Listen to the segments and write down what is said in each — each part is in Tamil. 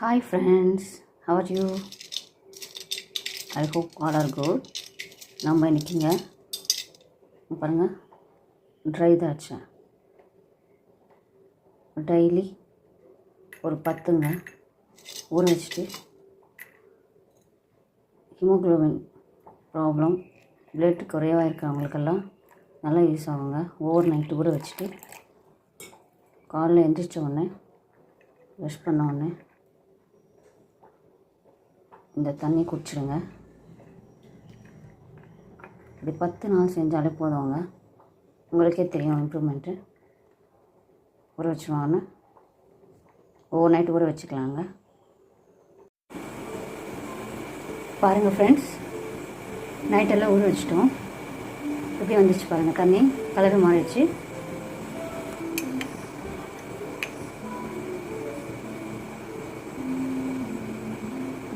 Hi friends, how are you? I hope all are good. நம்ம இன்னைக்குங்க பாருங்கள் ட்ரை திராட்சை டெய்லி ஒரு 10ங்க ஊற வச்சுட்டு ஹீமோகுளோபின் ப்ராப்ளம் பிளட் குறைவாக இருக்கிறவங்களுக்கெல்லாம் நல்லா யூஸ் ஆகுங்க. ஓவர் நைட்டு ஊற வச்சுட்டு காலைல எழுந்திரிச்ச உடனே ப்ரஷ் பண்ண உடனே இந்த தண்ணி குடிச்சிடுங்க. இப்படி 10 நாள் செஞ்சாலே போதுங்க. உங்களுக்கே தெரியும் இம்ப்ரூவ்மெண்ட்டு. ஊற வச்சுருவாங்கன்னு ஓவர் நைட் ஊற வச்சுக்கலாங்க. பாருங்கள் ஃப்ரெண்ட்ஸ், நைட்டெல்லாம் ஊற வச்சுட்டோம். எப்படி வந்துச்சு பாருங்கள், தண்ணி கலரு மாறிடுச்சு.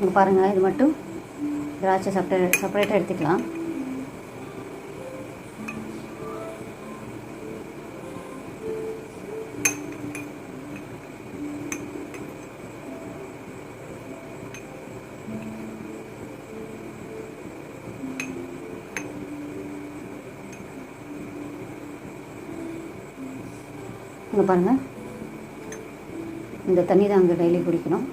இங்கே பாருங்கள், இது மட்டும் திராட்சை செப்பரேட்டாக எடுத்துக்கலாம். இங்கே பாருங்கள், இந்த தண்ணி தான் அங்கே டெய்லி குடிக்கணும்.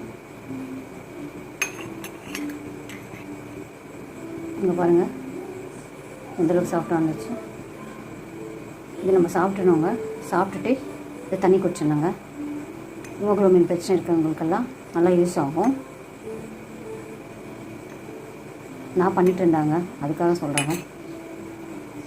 இங்கே பாருங்கள் எந்தளவுக்கு சாஃப்டாக வந்துச்சு. இது நம்ம சாப்பிட்டணுங்க. சாப்பிட்டுட்டு இந்த தண்ணி குடிச்சிடணுங்க. ஹீமோகுளோபின் பிரச்சனை இருக்கிறவங்களுக்கெல்லாம் நல்லா யூஸ் ஆகும். நான் பண்ணிகிட்டு இருந்தாங்க, அதுக்காக சொல்கிறேங்க.